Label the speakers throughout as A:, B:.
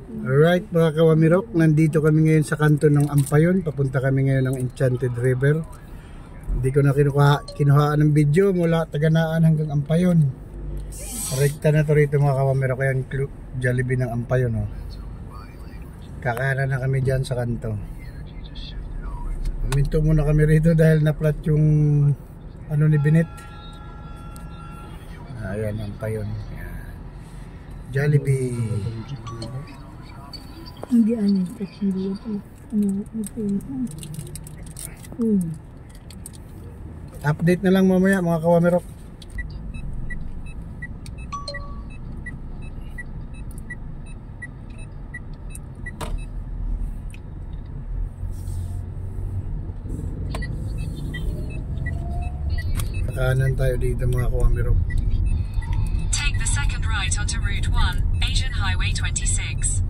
A: Alright mga kawamirok, nandito kami ngayon sa kanto ng Ampayon. Papunta kami ngayon ng Enchanted River. Hindi ko na kinuhaan ng video mula Taganaan hanggang Ampayon. Rekta na to rito mga kawamirok. Kaya Jollibee ng Ampayon. Oh. Kakana na kami dyan sa kanto. Minto muna kami rito dahil na-flat yung ano ni Binet. Ayan, Ampayon. Jollibee.
B: Hindi ano hindi ito.
A: Update na lang mamaya mga kawamirok. Kanan tayo dito mga kawamirok.
C: Take the second right onto Route 1, Asian Highway 26.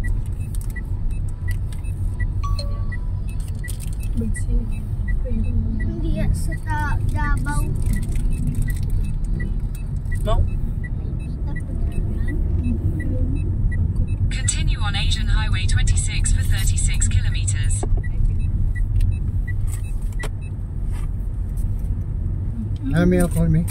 B: Hindi sa Davao.
A: No?
C: Continue on Asian Highway 26 for 36 kilometers.
A: May alcohol, me?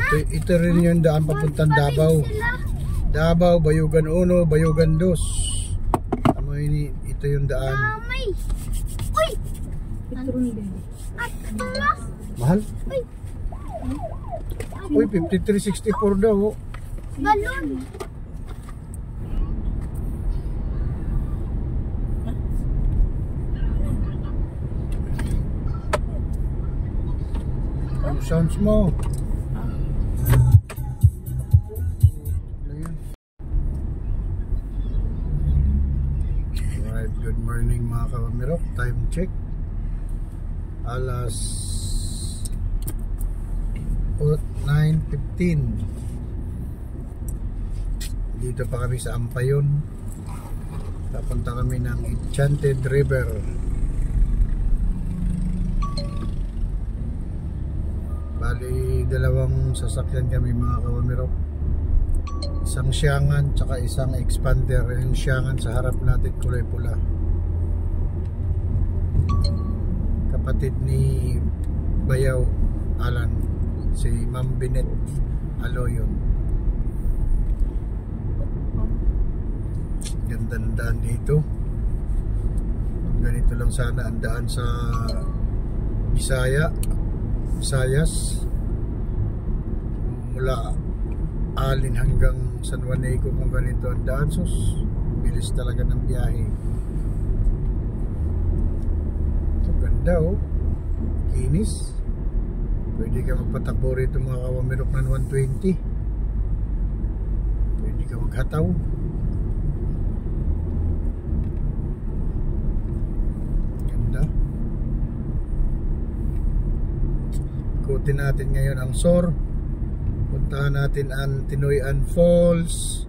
A: Ito rin yung daan papuntang Davao. Davao, Bayugan 1, Bayugan 2. Ito yung daan.
B: Uy!
A: Mahal? Uy, 53.64 daw.
B: Balon!
A: Ano sounds mo? Good morning mga kawamirok. Time check alas 9:15. Dito pa kami sa Ampayon. Papunta kami ng Enchanted River. Bali dalawang sasakyan kami mga kawamirok. Isang Siangan tsaka isang Expander. Yung Siangan sa harap natin kulay pula, kapatid ni Bayaw Alan, si Ma'am Binet Aloyon. Ganda ng daan dito. Ganito lang sana ang daan sa Visayas mula Alin hanggang San Juanico. Kung ganito ang daan, sus, bilis talaga ng biyahe. So ganda oh, kinis. Pwede ka magpatakbo rito mga kawamirok ng 120. Pwede ka maghataw. Ganda. Ikutin natin ngayon ang SOR. Puntahan natin ang Tinoyan Falls.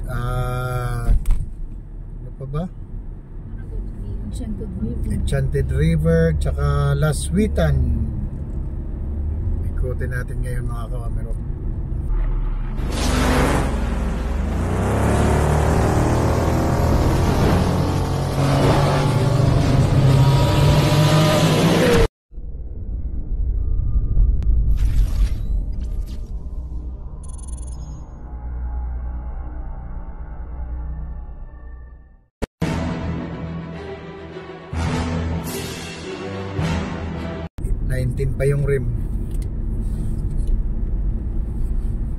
A: Ano pa ba? Enchanted River, tsaka Laswitan. Ikutin natin ngayon mga kawamirok. Pa yung rim.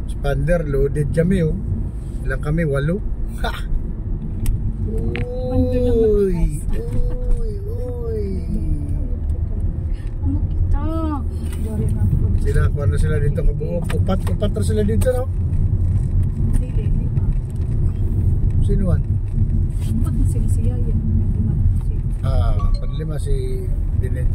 A: Expander loaded kami oh. Ilang kami? 8? Ha! Uy! Sila, kung ano sila dito kabuo? Upat na sila dito, no? Sinuan?
B: Upat na sila siya yan.
A: Panlima si Binet.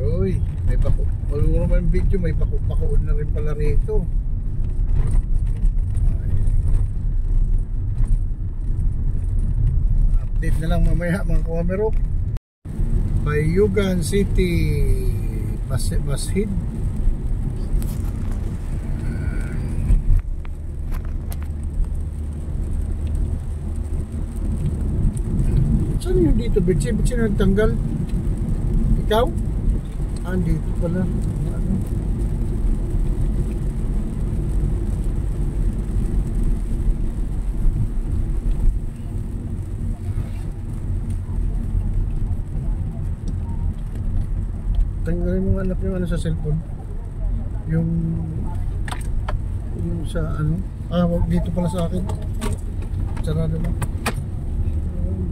A: Uy, may bako. Wala mo naman video, may bako-bakoon na rin pala rito. update na lang mamaya mga kawamirok. Bayugan City, Bashid. Saan yung dito, Bitsy? Ba't sino nagtanggal? Ikaw? Ah, dito pala. Ano? Tanggalin mo nga anak yung ano sa cellphone. Yung sa ano. Ah, wag dito pala sa akin. Sarado lang.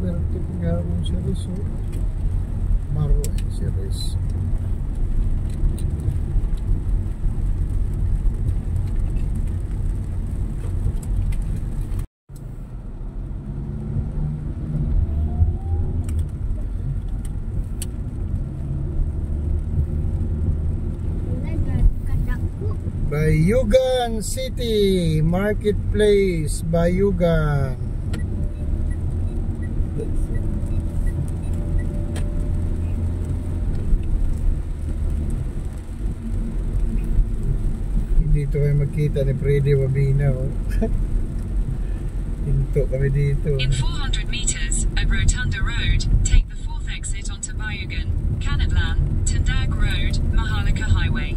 A: Vertical series. Maro series. Bayugan City Marketplace, Bayugan. Dito kayo magkita ni Freddy Wabina. Oh. Pinto kami dito.
C: In 400 meters, at Rotunda Road, take the 4th exit onto Bayugan, Kanadlan, Tandag Road, Maharlika Highway.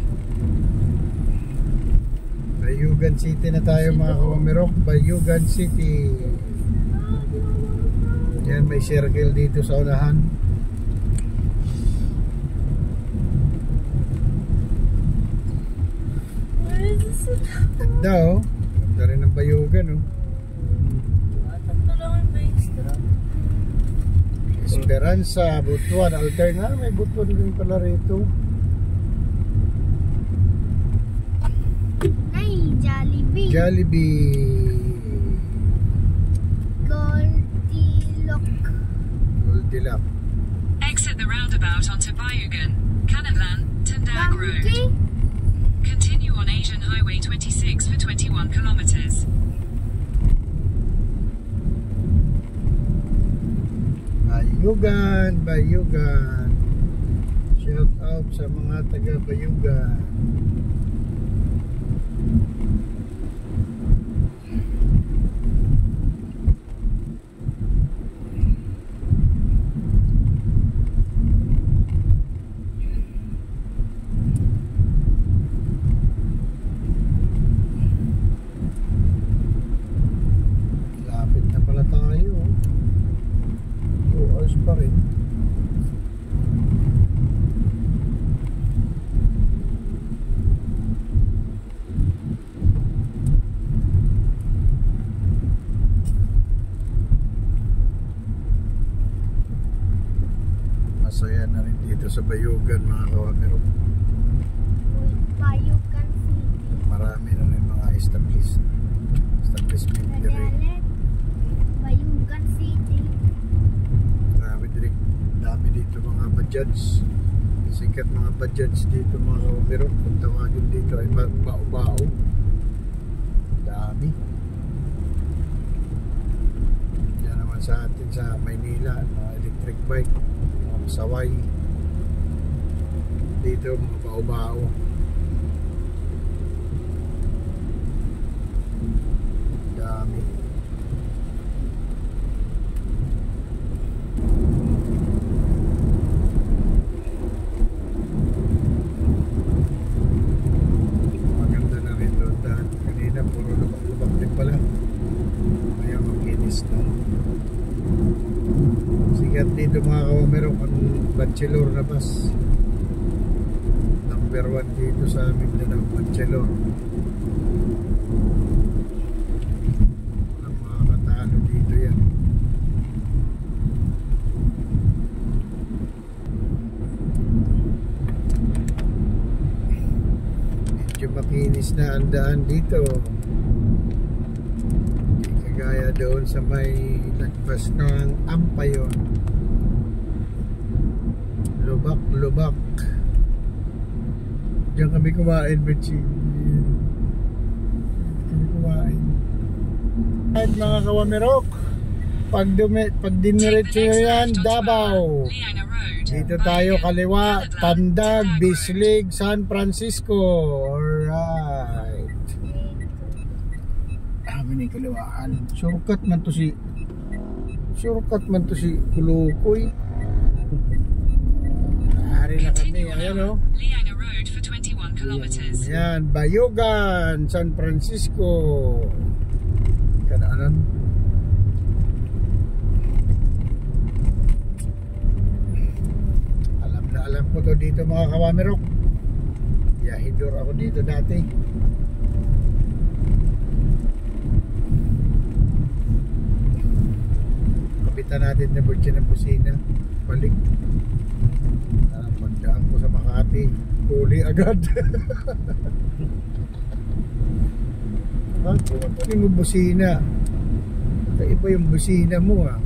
A: Bayugan City na tayo mga kawamirok. Bayugan City. Yan, may circle dito sa unahan. Ganda oh. Ganda rin ang Bayugan oh. Esperanza, Butuan, Alterna. May Butuan din pala rito.
B: Jollibee.
A: Jollibee. Goldilocks.
C: Exit the roundabout onto Bayugan, Kanadlan, Tandag Road. Continue on Asian Highway 26 for 21 kilometers.
A: Bayugan, Bayugan. Shout out sa mga taga Bayugan. Lapit na pala tayo. 2 hours pa rin. Masaya na rin dito sa Bayugan mga kawamirok.
B: Bayugan City.
A: Marami na rin mga establishment dire.
B: Bayugan City.
A: Dami dito mga bajads. Sikat mga bajads dito mga kawamirok. Kung tawagin dito ay bao-bao. Dami. Yan naman sa atin sa Maynila, mga electric bike, mga pasaway. Dito mga bao-bao. Dami. Maganda na rin doon dahil kanina puro lubak-lubak din pala. Kaya makinis na. Sikat dito mga kawamirok ang bachelor na bus. Number 1 dito sa amin din ang bachelor. Ang mga katalo dito yan. Medyo makinis na ang daan dito. Hindi kagaya doon sa may nagpas ng Ampayon. Lubak-lubak. Diyan kami kumain, Betsy. Kami kumain. At mga kawamirok, pag diniretso nyo yan, Davao.
C: Lianga Road.
A: Dito tayo kaliwa, Tandag, Bislig, San Francisco. Alright. Amin yung kaliwaan. Shortcut man to si Kulukoy. Hari na kami,
C: Continue
A: ayan o.
C: along Lianga Road for 21 kilometers.
A: Ayan, Bayugan, San Francisco. Kanaanan. Alam ko to dito mga kawamirok. Yahidor ako dito dati. Kapitan natin na burtsi ng busina. Balik. Pagdaan ko sa Makati, huli agad. Kunin mo busina. Iba yung busina mo ah.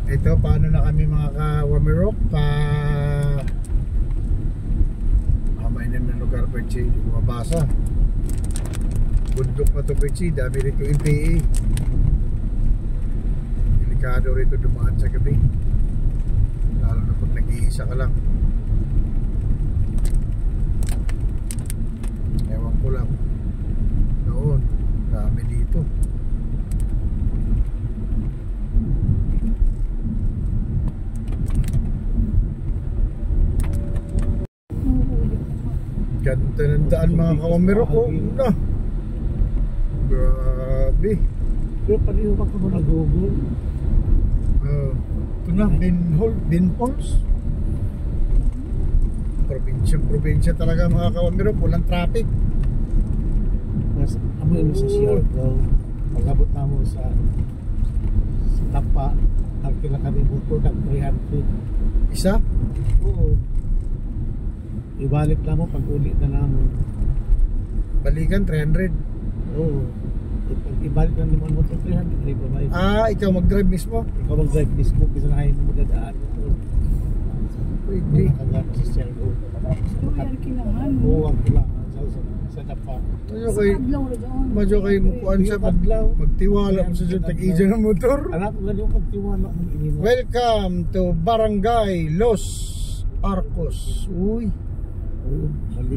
A: Ito, paano na kami mga kawamirok? Mainam na lugar Perchi, hindi ko mabasa. Bundok na to Perchi, dami rito yung PE. Delikado rito dumaan sa gabi. Lalo na pag nag-iisa ka lang. Ewan ko lang. Noon, dami dito. Ganda ng daan mga kawamirok ko. Na. Grabe.
D: Pero paliw ka mo na Google.
A: Ito na, Binhols. Probinsya talaga mga kawamirok. Walang traffic.
D: Mas amoy mo sa Siargao. Pag-abot na mo sa Tapa, ang kinakalimuto ng 300.
A: Isa?
D: Oo. Ibalik na mo pag ulit na namin.
A: Balikan 300.
D: Oo. Ibalik na naman mo ito 300.
A: Ikaw mag-drive mismo?
D: Ikaw mag-drive mismo. Bisa na kayo mo magdadaan.
A: Pwede.
D: Nakagano sa Siargao. Oo, ang kailangan sa Tapa.
A: Medyo kayo mukuan sa
D: Adlaw.
A: magtiwala mo sa dyan tag-idya ng motor.
D: Anak, ganyan magtiwala mo iniwan.
A: Welcome to Barangay Los Arcos. Uy,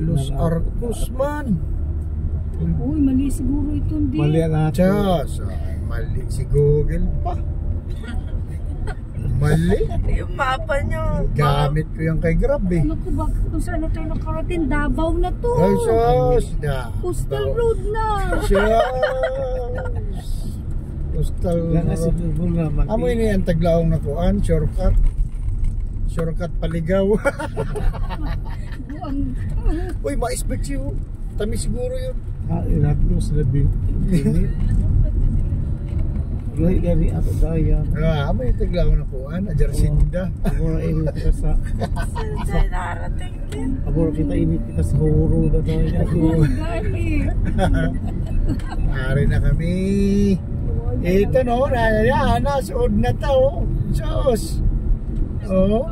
A: Los Arcos man.
B: Uy, mali siguro ito hindi.
D: Mali ang ato.
A: Diyos, mali si Google pa. Mali.
E: Yung mapa nyo.
A: Gamit ko yung kay Grab eh.
B: Ano ko ba kung saan na tayo nakarating? Davao na to.
A: Ay, sus.
B: Coastal Road na.
A: Coastal
D: Yan na
A: Road.
D: siguro naman.
A: Amoy niya ang taglaong na kuan, shortcut. Shortcut paligaw. Uy, ma-expect siyo. Tami siguro yun.
D: Inat mo sila binit. Lahi gani ato daya.
A: Amoy yung taglaong na kuan, Ajarsinda.
D: Amora init kita sa
E: Saan narating din?
D: Amora kita init kita sa huro na daya.
B: Gali.
A: Ari na kami. Ito no, nasuod na to. Sus. Oh.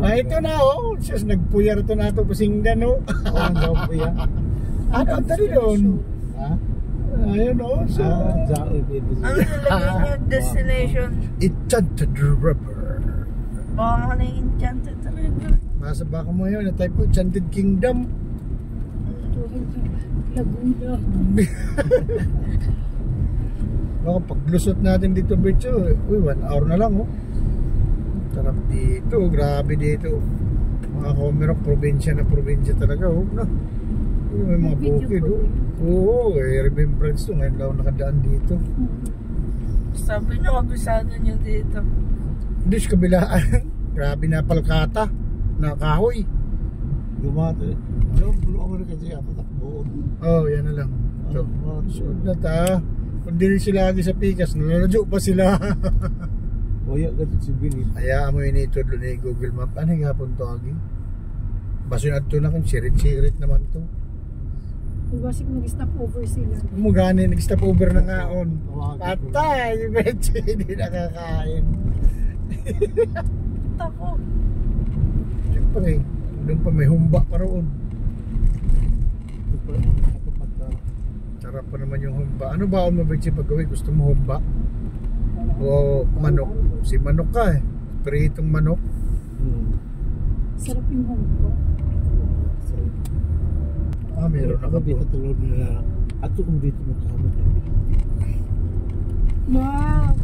A: Ito na oh. Sus, nagpuyar to na to pasinggan no.
D: Ang daw po yan.
A: Ano ang tali doon?
D: Ha?
A: Ayun oh. So,
D: Zao ibibig.
E: Ano nilagay nyo? Destination?
A: Enchanted River.
E: Baka mo na yung Enchanted River.
A: Nasa baka mo yun, na-type ko, Enchanted Kingdom.
B: Laguna.
A: Baka paglusot natin dito, Bercho, uy, 1 hour na lang, oh. Tarap dito, grabe dito. Mga kamerok, probinsya na probinsya talaga, oh. No? May mga bukid, oh. Oo, remembrance to. Ngayon lang ako nakadaan dito.
E: Sabi nyo, kabisado nyo dito.
A: Hindi sa kabilaan. Grabe na palkata. Na kahoy.
D: Gumate. Diyan, bulong ako na kasi ato takboon.
A: Oh, yan na lang. So, sunod na ta. Kung di sila lagi sa pikas, naladyo pa sila.
D: Waya ganito si Billy.
A: Hayaan mo yun ito doon yung Google Map. Ano yung hapon to, Agi? Baso na ito na kung sirit-sirit naman to.
B: Basik nag-stop over sila.
A: Umugani, nag-stop over na ngaon. Patay! Betty, hindi nakakain.
E: Tako.
A: Siyempre, doon pa may humba pa roon. Sarap pa naman yung humba. Ano ba ang mabigsi pag-uwi? Gusto mo humba? O manok? Si manok ka eh. Pritong manok.
B: Sarap yung hongko.
A: Ah, meron
D: Ako
A: ako
D: dito
A: po.
D: tulog nila. Ato kung dito magkamot.
B: Wow!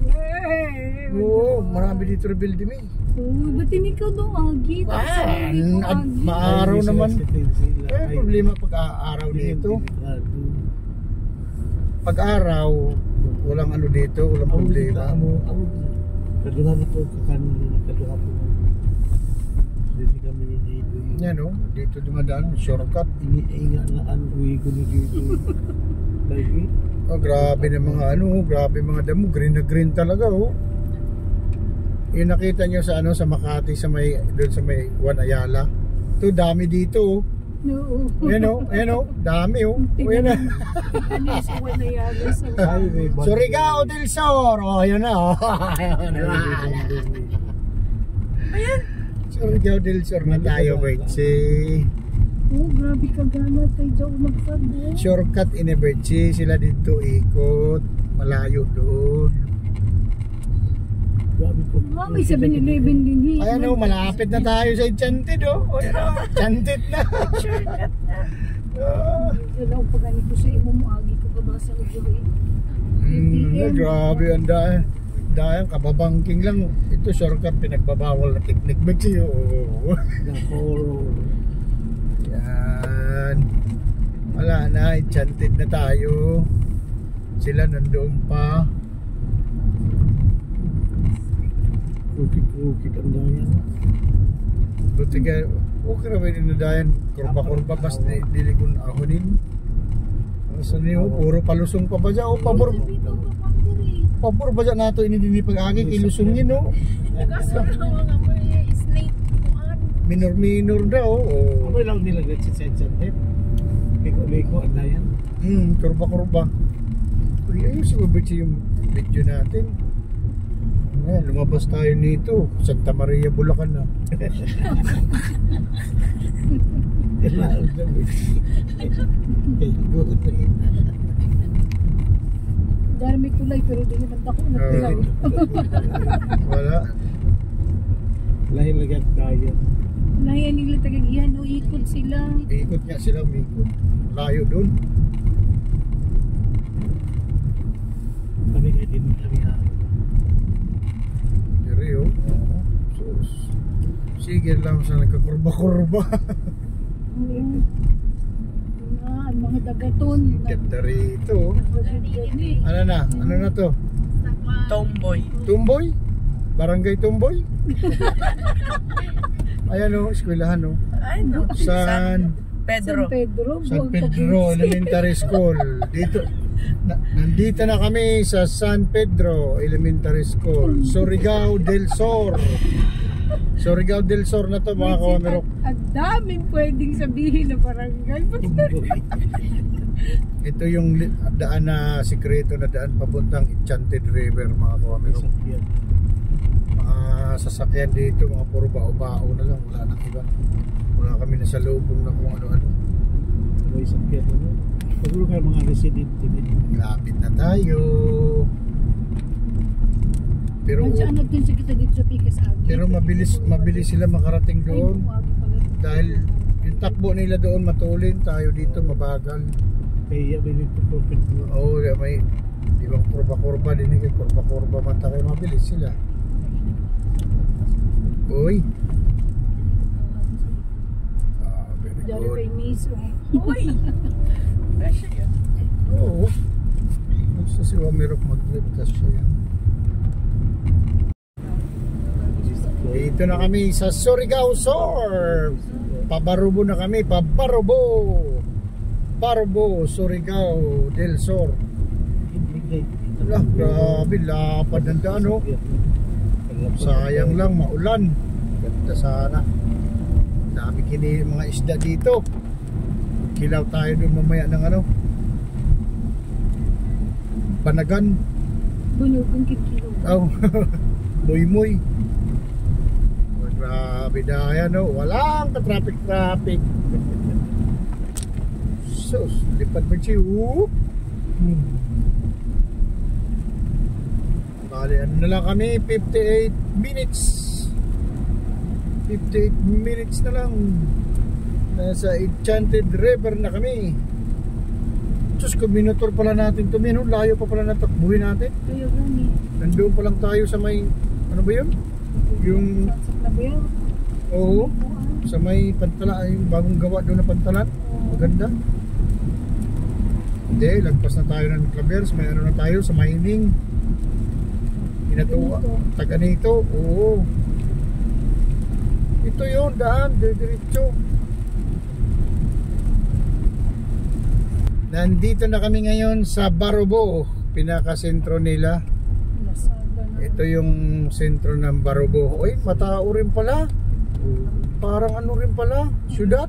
A: Oo, marami dito rebuild me.
B: Oh, ba't hindi ka doon, Agi?
A: Maaraw naman. Problema pag-araw dito. Pag-araw, walang ano dito, walang problema.
D: Kaduha na po kakanin. Kaduha po. Dito kami dito.
A: Yan o, dito dumadaan, shortcut.
D: Inga na uwi ko na dito. Lagi.
A: Oh, grabe na mga ano, grabe mga damo, green na green talaga oh. Yung nakita nyo sa ano, sa Makati, sa may, doon sa may Juan Ayala. Ito, dami dito oh.
B: No.
A: Ayan oh, dami oh. Ayan na.
B: Ano yung sa Wanayala sa
A: Surigao del Sur. Oh, yun na oh. Ayan. Surigao del Sur na tayo, Bertsi.
B: Oh, grabe ka gana. Tayo daw magsabi.
A: Shortcut in Bertsi. Sila dito ikot. Malayo doon.
B: May 7-Eleven din eh.
A: Ayan o, malapit na tayo sa Enchanted o. O yan o, Enchanted na.
B: Wala akong pagani ko sa imo mo, Agi ko pa ba sa ulo eh.
A: Grabe ang dahil. Dahil kababangking lang. Ito shortcut, pinagbabawal na technique. Magsi o. Yan. Wala na, Enchanted na tayo. Sila nandoon pa.
D: Ukit ang dayan.
A: Buti ka, okay na ba yung nadayan? Kurba-kurba, bas dili kong ahonin. Saan niyo? Puro palusong pa ba dyan? O, pabor ba dyan nato ini pag-agi kay lusungin, no? Minor daw, o.
D: Ako lang nilagay sa Enchanted. Liko ang dayan.
A: Kurba-kurba. Uy, ayos mo ba yung video natin? Ayan, lumabas tayo nito. Santa Maria, Bulacan na.
B: Dahil may tulay pero di naman ako nagtulay.
A: Wala.
D: Lahin lagyan tayo.
B: Layan nila tagagihan o ikot sila.
A: Ikot nga sila, umikot. Layo doon.
D: Kami kayo din kami ha.
A: Rio. Sus. Sige lang sa nagkakurba-kurba.
B: Oo. Ang mga dagaton.
A: Ganda rito. Ano na? Ano na to?
E: Tomboy.
A: Tumboy? Barangay Tumboy? Ayan o, eskwelahan o.
E: Ay, no.
A: San
B: San Pedro.
A: San Pedro Elementary School. Dito. Nandito na kami sa San Pedro Elementary School, Surigao del Sur. Surigao del Sur na to mga kawamirok.
B: Ang daming pwedeng sabihin na barangay.
A: Ito yung daan na sikreto na daan papuntang Enchanted River mga kawamirok. Mga sasakyan dito, mga puro bao-bao na lang, wala nang iba. Wala kami na sa lubong na kung ano-ano.
D: May sakyan ano. Paguro kayo mga resident din.
A: Lapit na tayo. Pero
B: Diyan natin sa kita dito sa Picas Agi.
A: pero mabilis sila makarating doon dahil yung takbo nila doon matulin, tayo dito mabagal.
D: Kaya binito profit mo.
A: Oo, may di ba kurba-kurba din kay kurba-kurba man tayo, mabilis sila. Uy. Very
B: Diyan
A: good.
B: kay Miss.
E: Uy! Pressure yun.
A: Oo. Gusto si Wamirok mag-trip kasi yan. Dito na kami sa Surigao Sur. Pabarubo na kami, Pabarubo, Surigao del Sur. Wala, grabe, lapad ng daan oh. Sayang lang, maulan. Ganda sana. Dami kini mga isda dito. Kilaw tayo doon mamaya ng ano, Panagan.
B: Bunyugong kikilo.
A: Oh, muy. Grabe na yan oh. Walang ka-traffic. Sus, lipad pa siya. Bali, ano na lang kami, 58 minutes. 58 minutes na lang. Nasa Enchanted River na kami. Diyos ko, minutor pala natin ito. Layo pa pala natakbuhin natin.
B: Kaya gani.
A: Nandoon pa lang tayo sa may, ano ba yun? Yung,
B: Sa Claver.
A: oo, sa may Pantalan, yung bagong gawa doon na Pantalan. Maganda. Hindi, lagpas na tayo ng Clavers. May ano na tayo sa Mining. Inatuwa. Taganito. Oo. Ito yun, daan. Diretso. Nandito na kami ngayon sa Barobo. Pinakasentro nila.
B: Lasaga na.
A: Ito yung sentro ng Barobo. Uy, matao rin pala. Parang ano rin pala, syudad.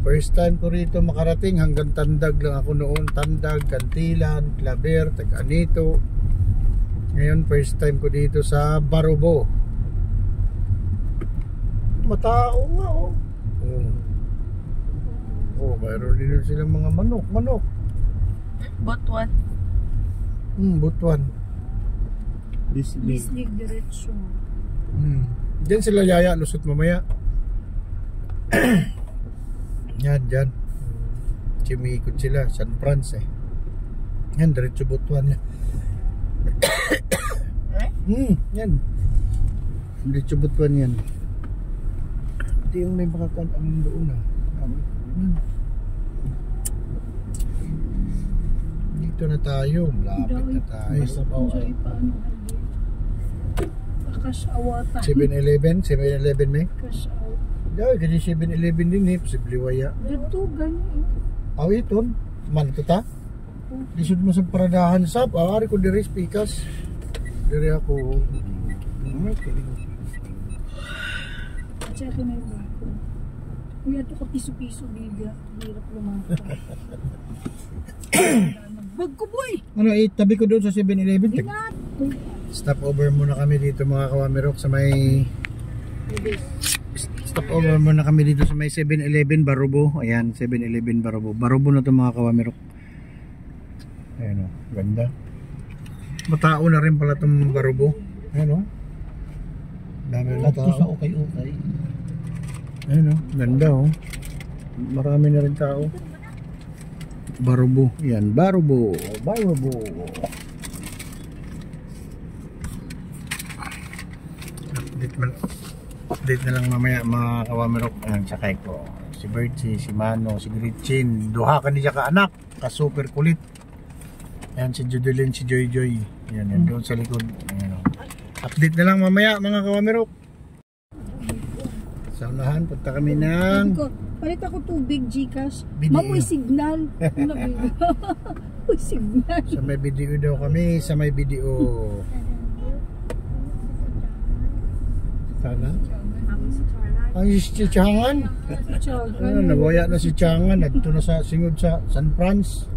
A: First time ko rito makarating, hanggang Tandag lang ako noon. Tandag, Cantilan, Claver, Taganito. Ngayon first time ko dito sa Barobo. Matao nga oh. Oh, mayroon din silang mga manok.
E: Butuan.
A: Butuan.
B: Bislig diretso.
A: Diyan sila yaya, lusot mamaya. Yan, dyan. Chimiikot sila, San Franz eh. Yan, diretso Butuan yan. Yan. Diretso Butuan yan. Ito yung may makakaanong doon ah. Dito na tayo, lapit na tayo.
B: Enjoy pa ano hali. Cash awata.
A: 7-Eleven may?
B: Cash out.
A: Dahil, kasi 7-Eleven din eh, posible waya.
B: Dito gani.
A: Aw ito, man ito ta? Lisod mo sa paradahan sa ari ko diri pikas. Diri ako.
B: Check na yun. Kuya ito ka piso-piso biga. Hirap lumata. Bag ko boy!
A: Ano, tabi ko doon sa 7-Eleven.
B: Inat!
A: Stop over muna kami dito mga kawamirok sa may... Stop over muna kami dito sa may 7-Eleven Barobo. Ayan, 7-Eleven Barobo. Barobo na ito mga kawamirok. Ayan o, ganda. Matao na rin pala itong Barobo. Ayan o. Dami na tao.
D: sa ukay-ukay.
A: Ayan o, ganda o. Marami na rin tao. Barobo. Yan, Barobo. Barobo. Update na lang mamaya mga kawamirok. Ayan, sakay ko. Si Bertie, si Mano, si Gretchen. Duha ka niya ka anak. Ka super kulit. Ayan, si Judeline, si Joy Joy. Ayan, yan doon sa likod. Ayan, o. Update na lang mamaya mga kawamirok. Sa unahan, punta kami ng...
B: Palit ako tubig, Gcash.
A: Video.
B: Mamoy signal. Uy, signal.
A: Sa may video daw kami. Sa may video.
D: Sana?
A: Ay, si Tiangan. Ano, nawaya na si Tiangan. Nagto na sa singod sa San Franz.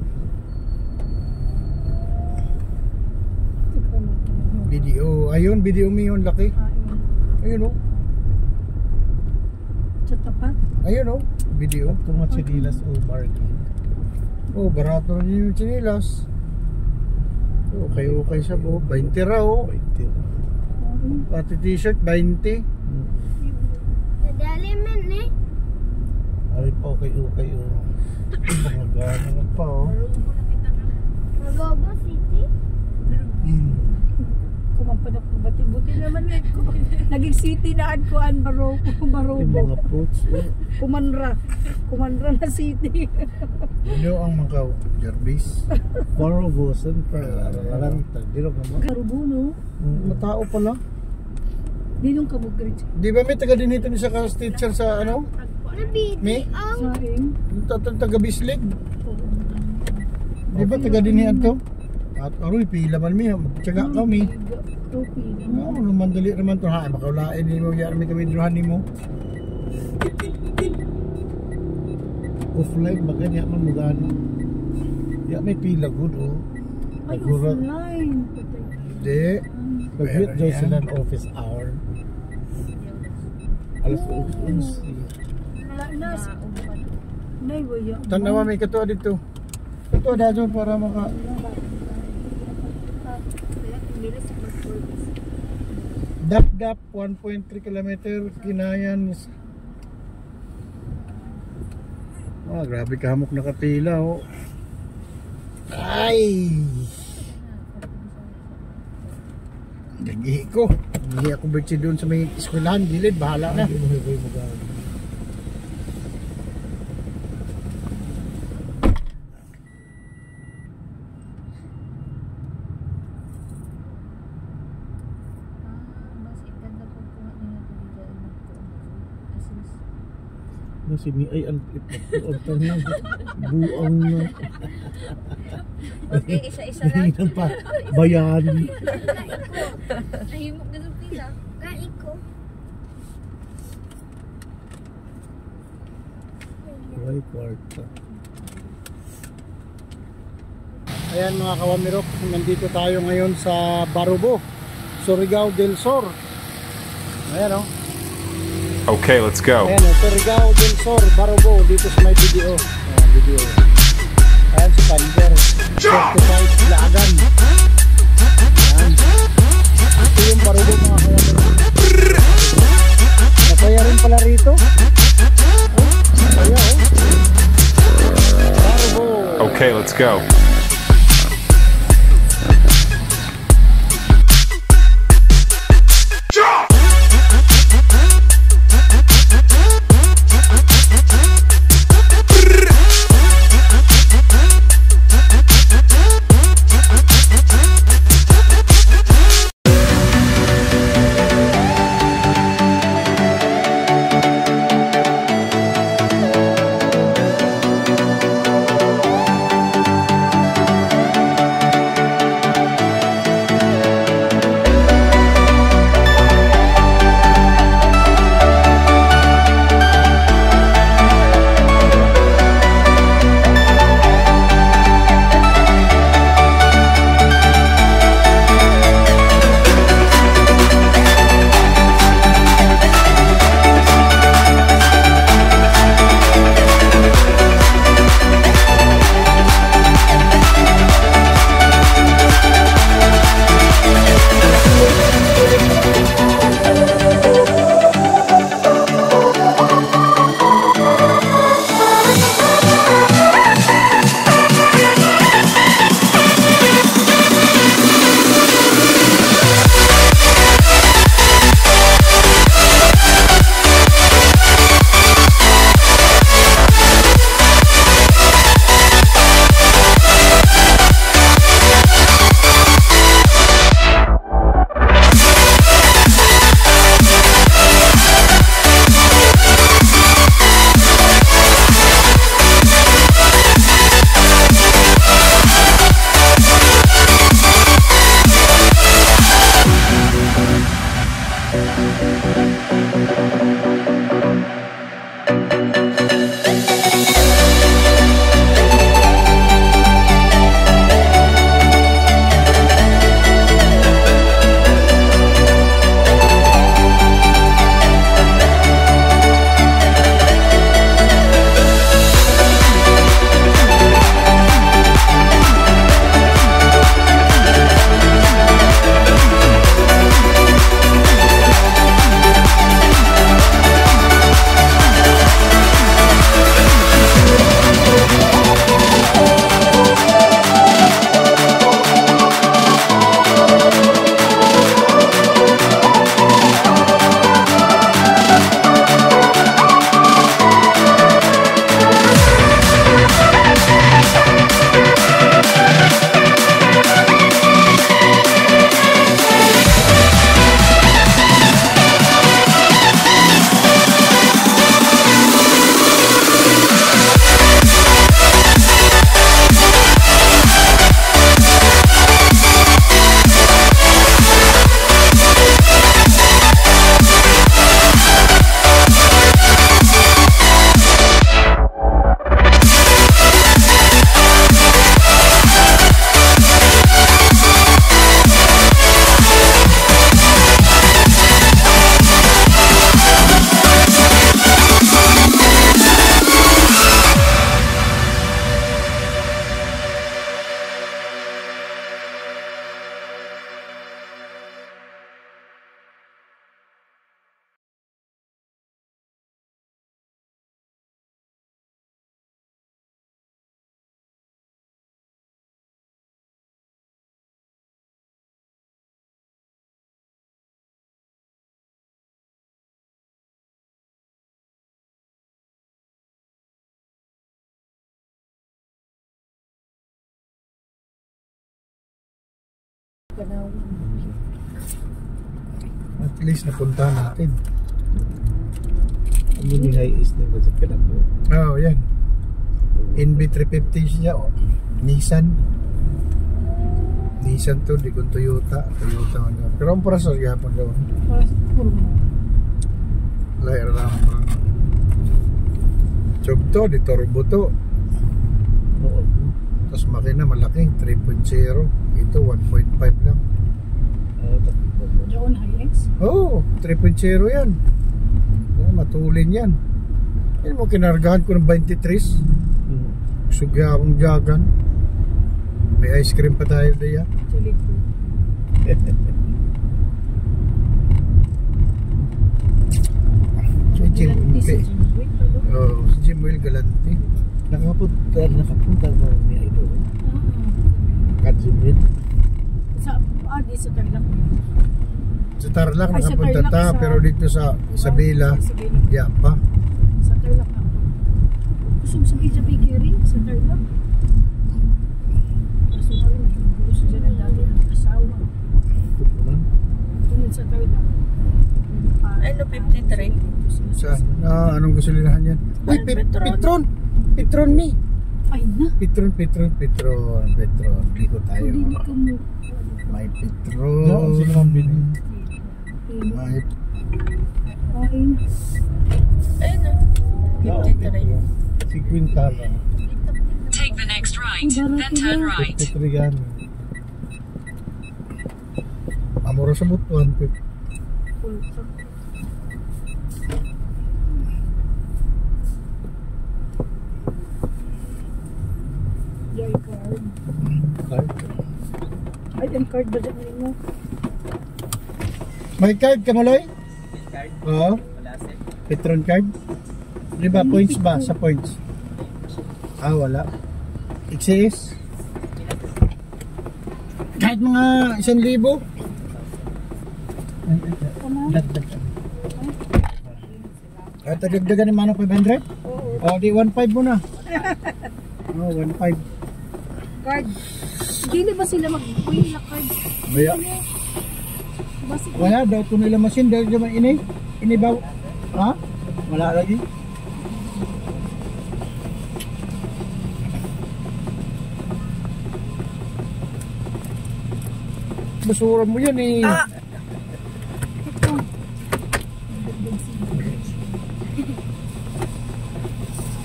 A: Video. Ayun, video mo yun, laki. Ayun o.
B: Sa tapat.
A: Ayun o, video.
D: Ito mga chinilas o bargain.
A: Oh, barato rin yung chinilas. Okay siya po. 20 raw.
D: 20.
A: Pati t-shirt, 20.
D: Ay pa ukay-ukay o. Mga gana pa o.
F: Barobo City?
B: Kumampanak ko buti naman eh. Naging city na Kuan
D: Yung
B: Barobo.
D: mga fruits eh.
B: Kumanra na city.
A: Ano ang Macau? Jervis.
D: Barobo, Central. Parang tagdirog naman.
B: Karubuno.
A: Matao pala.
B: Dinong kabugrit.
A: Di ba may taga din ito ni sa teacher sa ano? May?
B: Saing.
A: Taga Bislig. Di ba taga din ito? At aroy, pila man mi. Magtsaga kami.
B: Topi.
A: Ano naman dali naman ito. Ha, makaulain din mo. Yan kami druhan ni mo.
D: Offline ba kanya mamugan? Ya may pila good o.
B: Ay,
D: Nagura.
B: offline.
A: Hindi.
D: Pag-hit
A: Meron
D: daw
A: yan.
D: sila ng office hour. Alas 11.
B: Wala na. Nay, waya.
A: Tanawa may katuwa dito. Ito dadyo para maka Dap-dap 1.3 km Kinayan. Grabe kahamok na kapila oh. Ay! Nagihi ko. Nagihi ako birthday doon sa may eskwelahan. Gilid, bahala na.
D: Si Mi ay ang tanong buang na.
F: Okay, isa-isa lang.
D: Hindi pa bayani.
F: Nahimok na ng pila. Kain ko.
D: Ay, kwarta.
A: Ayan mga kawamirok, nandito tayo ngayon sa Barubo, Surigao del Sur. Ayan o.
G: Okay, let's go.
A: Ayan o, Surigao del Sur, Barubo, dito sa may video. Ayan, video. Ayan si Pander, certified lagan. Ayan. Ito yung Barubo mga kawamirok. Masaya rin pala rito. Masaya o. Barubo.
G: Okay, let's go.
B: Ganaw.
A: At least napunta natin.
D: Ano ni high is na sa Kanapo?
A: Oh, yan. NB350 siya. Oh. Nissan to, di kong Toyota ano. Pero ang presyo yapon doon.
B: Para sa kurma.
A: Layer lang pa. Job to, di turbo to.
D: Oo.
A: Tapos makina malaki, 3.0. Ito 1.5 lang.
B: John High-X.
A: Oh, 3.0 yan. Matulin yan. Yan mo, kinargahan ko ng 23. Sugya akong jagan. May ice cream pa tayo daya.
B: Chili ko.
A: Si Jim.
B: Galanti si Jim. Wait, ano?
A: Oh, si Jim Will Galante.
D: Nakapunta ba ni Idol? Kadzumit.
B: Sa sa Tarlac.
A: Sa Tarlac
B: Ay, sa
A: nakapunta
B: Tarlac,
A: ta,
B: sa-
A: pero dito sa Isabela, yan pa.
B: Sa Tarlac na ako. Gusto mo sabihin sa bakery? Sa Tarlac? Kaso ano, gusto siya ng dati ng asawa. Tunod sa Tarlac.
E: Ano, 53?
A: Saan? Anong gasolinahan yan? Uy, Petron! Petron ni!
B: Ay na!
A: Petron. Dito tayo.
B: Hindi ka mo.
A: May Petron.
D: No, sino ang bili?
A: May
B: Ay na.
E: Ayun na. 53.
D: Si Quintana.
C: Take the next right, then turn right.
D: Petrigano.
A: Amoro sa butuan.
B: Yay card.
D: Card.
B: Ay, ang card ba dyan mo?
A: May card ka, Maloy? Card? Oo. Petron card? Di ba, points ba? Sa points? Wala. XCS? Kahit mga 1,000.
D: Dagdag.
A: At dagdagan ni Manong 500?
B: Oo.
A: Di 1.5 muna. 1.5.
B: Card. Hindi ba sila mag-uwi na card?
A: Baya.
B: Basi
A: Wala, daw ito nila masin. Dahil naman ini ba? Ha? Wala lagi. Basura mo yan eh.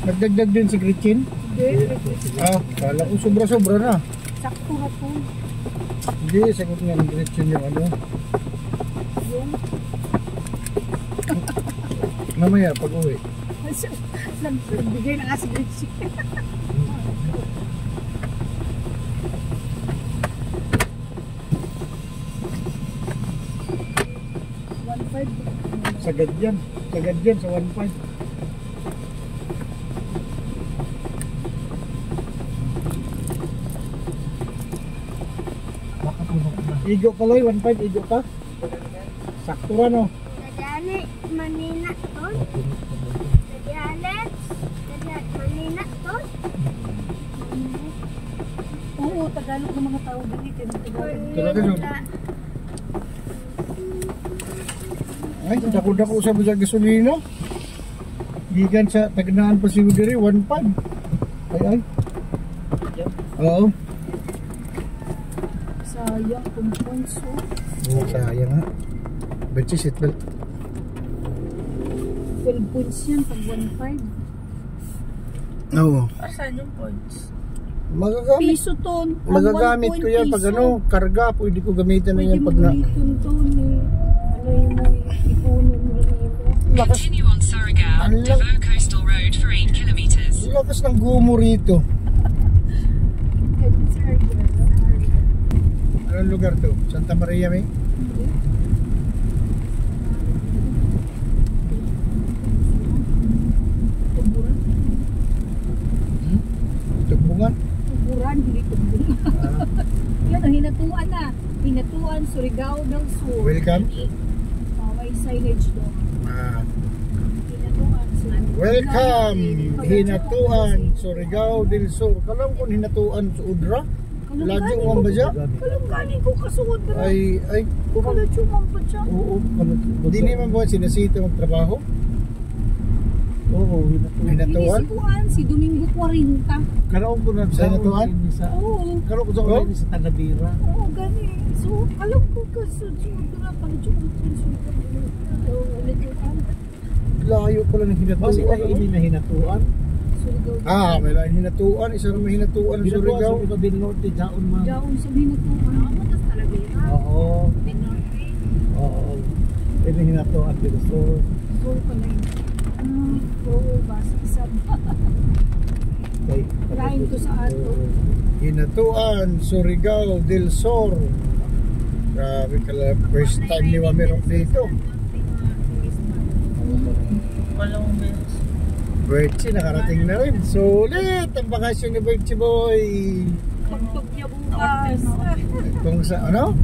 A: Nagdagdag din si Gretchen?
B: Hindi.
A: Kala ko sobra-sobra na.
B: Sakto na po.
A: Hindi, sagot nga ng Gretchen yung ano.
B: Yun.
A: Mamaya, pag uwi.
B: Nagbigay na nga si Richie.
A: Sagad yan sa 1.5. Igo pa loy, 1.5 igo pa. Sakto ra no.
F: Dadali, manina to. Dadali, manina to.
B: Oo, Tagalog ng mga tao dito. Tagalog.
A: Talaga yun. Ay, dako-dako sa gasolina. Gikan sa tagnaan pa si Udiri, 1.5. Ay. Oo.
B: Sayang kung points.
A: Sayang ha. Betsi seatbelt.
B: 12 points yan pag 1.5.
A: Oo.
E: Saan yung points?
A: Magagamit.
B: Piso ton.
A: Magagamit ko yan pag ano, karga. Pwede ko gamitin na
B: Pwede
A: yan
B: mo
A: pag na.
B: gamitin ton eh. Ano yun mo ipunin mo rin mo.
C: Continue on Surigao, Davao Coastal Road for 8 kilometers.
A: Lakas ng gumo rito. Anong lugar to? Santa Maria may?
B: Tuburan.
A: Tugbungan?
B: Tuburan, hindi tuburan. Yan, hinatuan na. Hinatuan, Surigao del Sur.
A: Welcome.
B: May signage doon. Hinatuan, Surigao.
A: Welcome! Hinatuan, Surigao del Sur. Kalam kung hinatuan sa Udra?
B: Kung
A: Ladyo uwan ba siya?
B: Kalang galing ko kasuod na.
A: Ay,
B: Kaladyo man pa siya.
D: Oo,
A: hindi naman ba sinasito magtrabaho?
D: Oo,
A: Hinatuan?
B: Inisikuan si Domingo 40.
D: Karaon ko na
A: Sa Hinatuan?
B: Oo.
D: Karaon ko sa online sa Talavera.
B: Oo, gani. So, alam ko kasuod na kaladyo ko
A: Layo pala ng
D: Kasi
A: hinatuan.
D: tayo ini na hinatuan.
A: May lain hinatuan. Isa rin may hinatuan sa Surigao.
D: Ginagawa sa Iba Norte, Jaon man.
B: Jaon sa binatuan. Ano tas talaga yun?
D: Oo. Oo. Ini hinatuan dito. So,
B: Oo pala yun. Oo, basta isa.
D: kay
B: Lain ko sa ato.
A: Hinatuan, Surigao del Sur. Grabe kala. First time ni Wamerok dito.
E: Walang beses.
A: Bertie nakarating na rin. Sulit ang bakasyon ni Bertie boy.
B: Pagtog niya bukas.
A: Kung sa ano?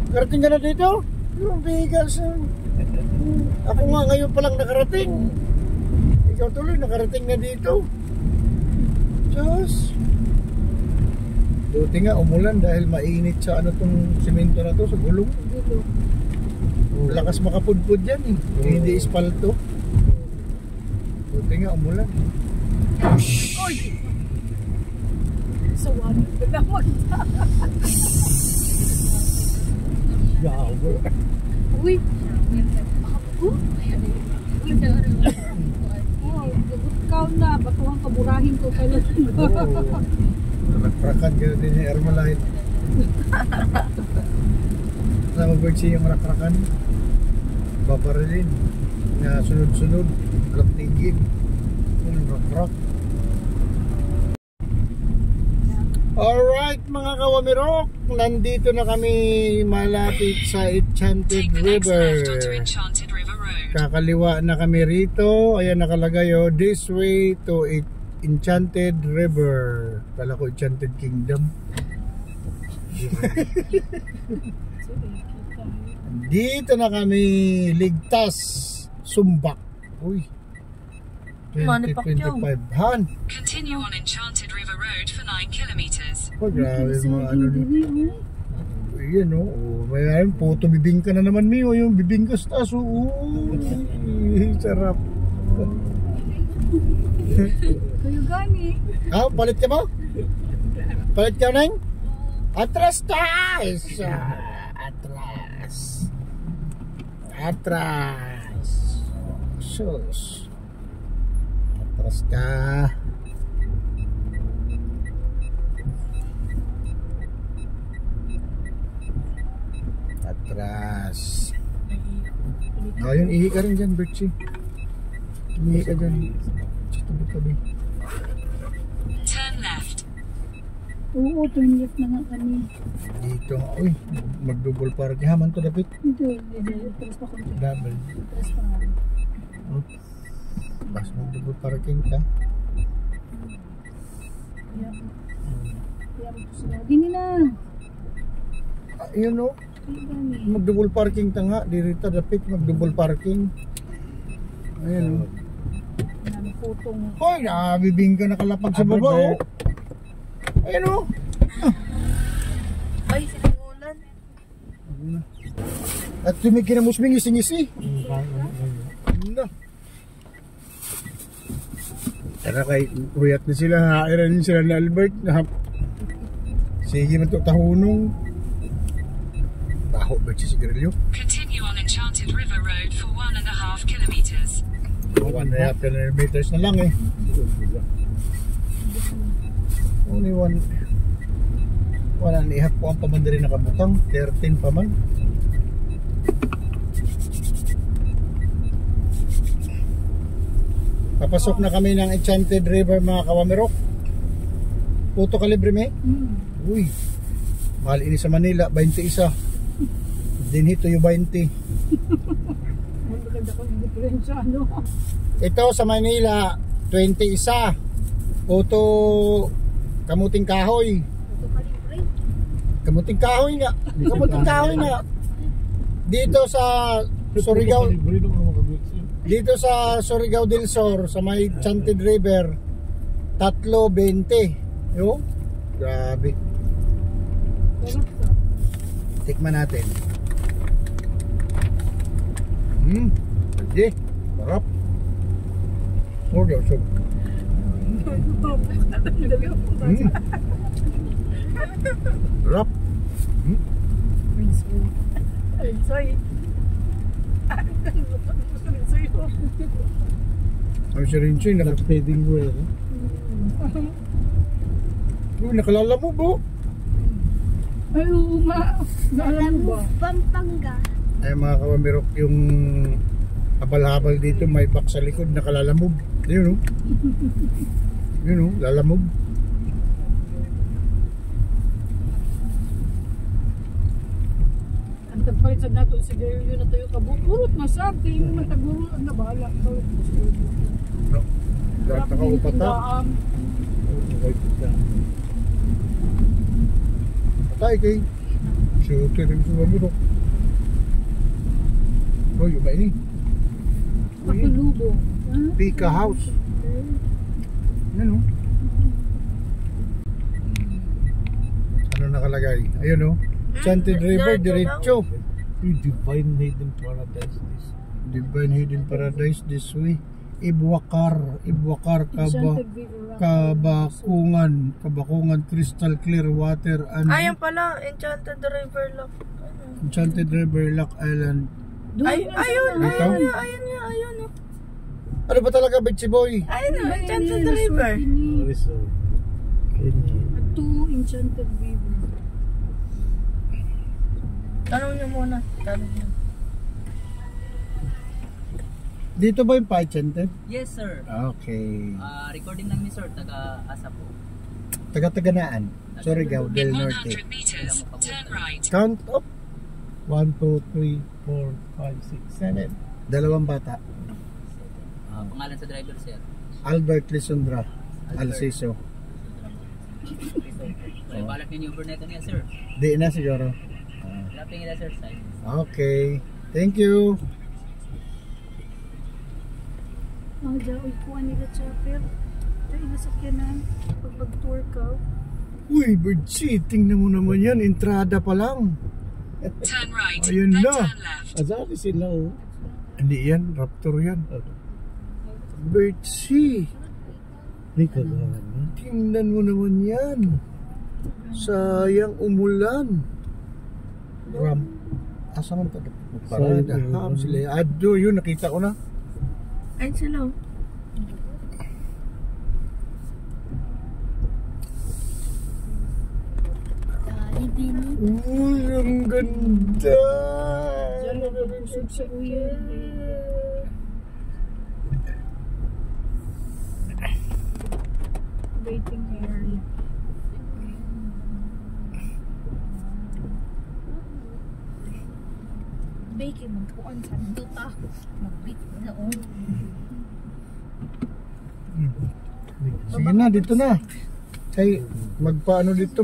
A: Karating ka na dito? Yung bigas. Ako nga ngayon palang nakarating. Ikaw tuloy nakarating na dito. Diyos. Buti nga umulan dahil mainit sa ano tong simento na to sa gulong. Lakas makapudpud yan eh. Hindi espalto. Buti nga umulan.
B: Sa wani ko naman.
D: shower.
B: Uy. Ako? Oh, gabot na. Batuhan kaburahin ko kailan.
A: Rakrakan ka din yung Ermalite. Alam mo ba siya yung rakrakan? Babarilin. Na sunod-sunod. Alam tigil. Yung rakrak. Alright mga kawamirok. Nandito na kami malapit sa Enchanted
C: Take the next
A: River.
C: left onto Enchanted River Road.
A: Kakaliwa na kami rito. Ayan nakalagay oh. This way to Enchanted River. Kala ko Enchanted Kingdom. Dito na kami ligtas. Sumbak. Uy.
E: Manny Pacquiao.
A: 2025. Han.
C: Continue on Enchanted River Road for 9 kilometers.
A: Oh, grabe mga ano dito. Ayan o. Oh. May ayun, puto bibingka na naman Mio. Yung bibingka sa taso. Uy. Sarap.
B: Kayo gani.
A: Ah, palit ka mo? Palit ka neng? Atras tayo! Atras. Atras. Sus. Atras ka. Atras. Ayun, ihi ka rin dyan, Bertie. Ihi ka dyan. Tabi-tabi.
C: Turn left.
B: Oo, turn left na nga kami.
A: Dito, uy, mag-double park. Haman to dapit.
B: Dito, tres pa kami.
A: Double.
B: Tres pa nga.
A: Bas mag-double parking ka.
B: Kaya ito sila. Dini na.
A: Yun o.
B: Kayo gani.
A: Mag-double parking ta nga. Dirita dapit mag-double parking. Ayan o.
B: Ano putong.
A: Hoy, nakabibing ka nakalapag sa baba o. Ayan o.
E: Ay, sinimulan.
A: At tumikin na musming ising-isi. Na. Tara kay uyat na sila. Hairanin sila na Albert. Sige man ito tahunong. Taho ba siya sigarilyo?
C: Continue on Enchanted River Road for 1.5 kilometers.
A: 1.5 kilometers na lang eh. Only 1.5 po ang pamandari nakabutang. 13 pa man. Papasok na kami ng Enchanted River mga kawamirok. Puto kalibre me? Uy, mahal ini sa Manila 21. Dinhito yung 20.
B: Maganda ko yung diferensya ano.
A: Ito sa Manila 21. Puto kamuting kahoy. Kamuting kahoy nga. Kamuting kahoy nga. Dito sa Surigao, dito sa Surigao del Sur, sa may Enchanted River, 3.20. Yo, grabe. Tikman natin. Pwede. Sarap. Oh, yosog. Sarap. Ay, si Rinsoy,
D: Nag-fading wear.
A: Uy, nakalalamog po.
B: Ay, oo nga. Naalam mo ba?
F: Pampanga.
A: Ay, mga kawamirok, yung habal-habal dito, may box sa likod, nakalalamog. Yun, oh. Yun, oh, lalamog.
B: Ang tagpalit sa nato, sige yun na tayo kabupurot na sa ating mataguro ang nabahala.
A: No. Lahat nakaupata. Patay kay. Siyute rin sa kawamirok. Oh, yung ba ini?
B: Pakulubo.
A: Pika House. Yan, oh. Ano nakalagay? Ayun, oh. Enchanted River, diretso.
D: Divine Hidden Paradise this.
A: Divine Hidden Paradise this way. Ibwakar, Kabakungan, crystal clear water and
E: Ayun pala, Enchanted River Lock.
A: Enchanted River Lock Island.
E: Ayun.
A: Ano ba talaga, Betsy Boy?
E: Ayun, Enchanted River.
D: Resort.
B: Two Enchanted River.
E: Tanong niyo muna.
A: Dito ba yung pa-enchanted?
H: Yes, sir.
A: Okay.
H: Recording lang ni sir, taga-asa po.
A: Taga-taganaan. Surigao del
C: In
A: Norte.
C: 100 meters, turn right.
A: Count up.
D: 1, 2, 3, 4, 5, 6, 7.
A: Dalawang bata.
H: Pangalan sa driver, sir.
A: Albert Lisondra. Alciso.
H: So, balak yung Uber neto niya, sir.
A: Di na siguro.
H: Laping nila, sir. Side.
A: Okay. Thank you.
B: Jaoy ko nila chapel. Tayo nasakyan na. Pag mag-tour ka.
A: Uy, Birdsie, tingnan mo naman yan. Entrada pa lang.
C: Turn right,
A: Ayun
C: then
A: na.
C: turn left.
D: Azali sila, oh.
A: Hindi yan. Raptor yan. Birdsie.
D: May kagahan na.
A: Tingnan mo naman yan. Sayang umulan. Asa man ito? Parada. Sila. Ado, yun. Nakita ko na.
E: Ayun sila.
A: Uy, ang ganda.
B: Diyan na nabusog sa uyan. Waiting area.
F: Baking magpuan sa duta. Magbit na o.
A: Sige na, dito na. Kay, magpaano dito,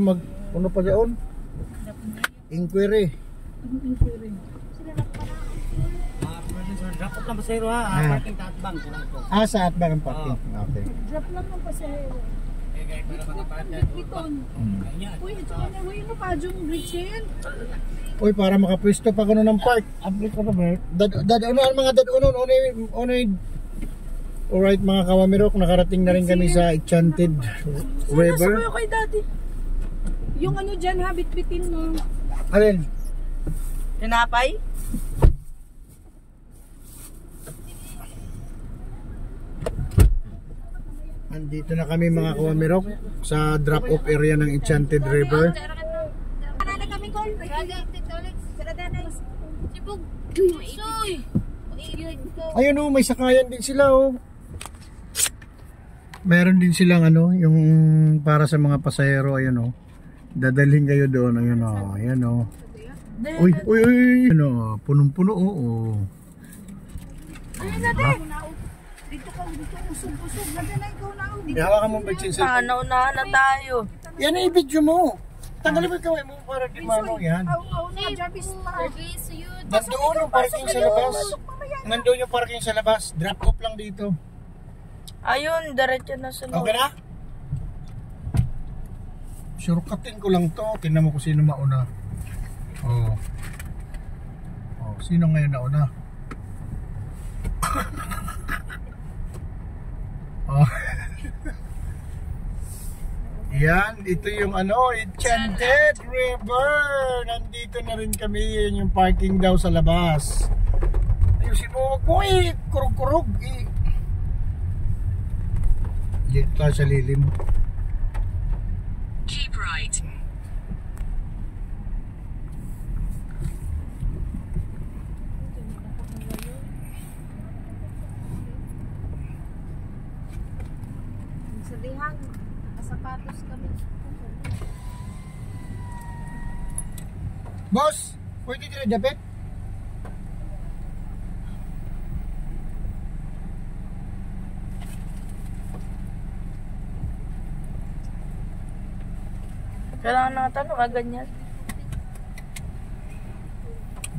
A: ano pa doon? Inquiry.
H: Drop off lang pa, sir, ha? Parking tatbang.
A: Sa atbang ang parking. Okay.
B: Drop lang ng pasahero. Biton. Uy, ito ka na. Uy, ano pa dyan, Gretchen?
A: Uy, para makapwesto pa ko ng park.
D: Abli ka na, Bert?
A: Dadaunan, mga dadaunan. Alright, mga kawamirok, nakarating na rin kami sa Enchanted River.
E: Nasa kay daddy.
B: Yung ano dyan ha, bitbitin mo.
A: Alin?
E: Tinapay?
A: Andito na kami mga kawamirok sa drop-off area ng Enchanted River.
F: Ano kami call? Sibog. Soy.
A: Ayun oh, may sakayan din sila oh. Meron din silang ano, yung para sa mga pasahero, ayun oh. Dadalhin kayo doon, ayun oh, ayun oh. Uy, ano, punong-puno oh.
B: Ayun natin. Dito ka, usog-usog. Natin na ikaw na.
A: Ihawakan mo ba yung cellphone?
E: Naunahan na tayo.
A: Yan ay video mo. Tanggalin mo yung kamay mo para di mano yan.
B: Na, Jarvis pa.
A: Nandoon yung parking sa labas. Nandoon yung parking sa labas. Drop off lang dito.
E: Ayun, diretso na sa loob.
A: Okay na? Shortcutin ko lang to. Tingnan mo kung sino mauna. Oh. Oh, sino ngayon nauna? Oh. Yan, ito yung Enchanted River. Nandito na rin kami. Yan yung parking daw sa labas. Ayusin mo, wag mo kurug-kurug Dito tayo sa lilim.
C: Keep right.
F: Sa dihang, nakasapatos kami.
A: Boss, pwede dito dapit?
E: Kailangan natin ganyan.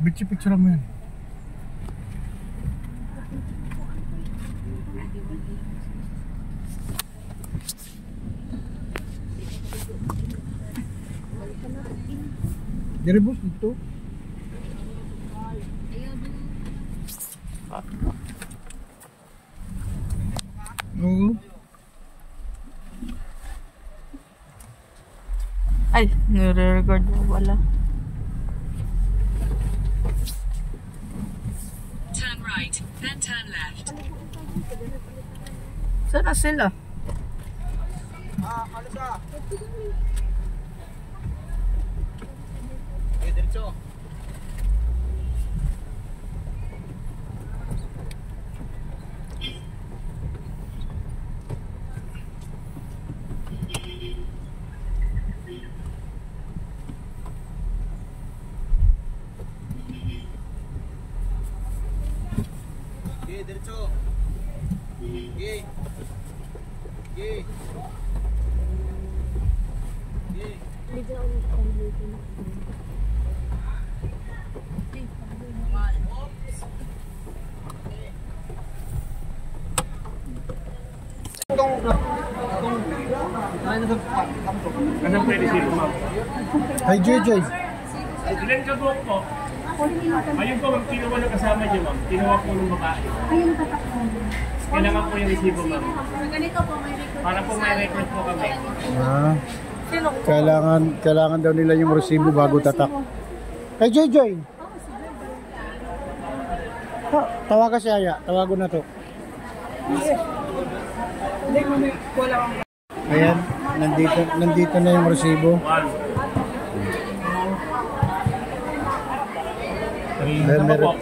A: Picture mo yan. Dari boss, dito. Oo.
E: Ay, nire-record mo wala.
C: Turn right, then turn left.
E: Saan na sila?
A: Ano sa?
D: Diretso. Diretso. Okay. Okay.
I: Anong pwede sila, ma'am?
A: Hi, JJ.
I: Ilan ka buhok po? Ayun po, ma'am, kinuha ng kasama niyo, ma'am. Kinuha po ng babae. Kailangan po yung resibo, ma'am. Para po may record po kami.
A: Kailangan daw nila yung resibo bago tatak. Hey, JJ. Tawagan si Aya. Tawago na to. Ayan, nandito na yung resibo.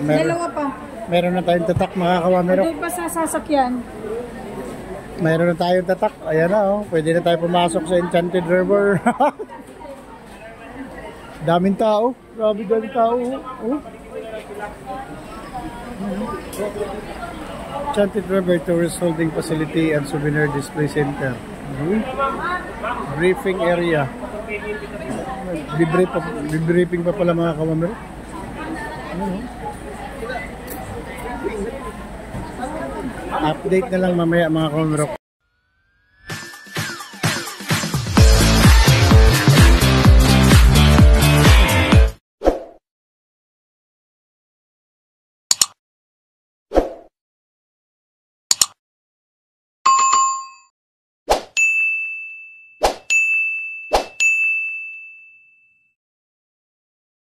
B: Dalawa pa.
A: Meron na tayong tatak, makakawamerok.
B: Doon pa sa sasakyan.
A: Meron na tayong tatak. Ayan na, oh. Pwede na tayo pumasok sa Enchanted River. Daming tao. Grabe daming tao. Oh. Enchanted River Tourist Holding Facility and Souvenir Display Center. Briefing area. Bibriefing pa pala mga kamamero. Update na lang mamaya mga kamamero.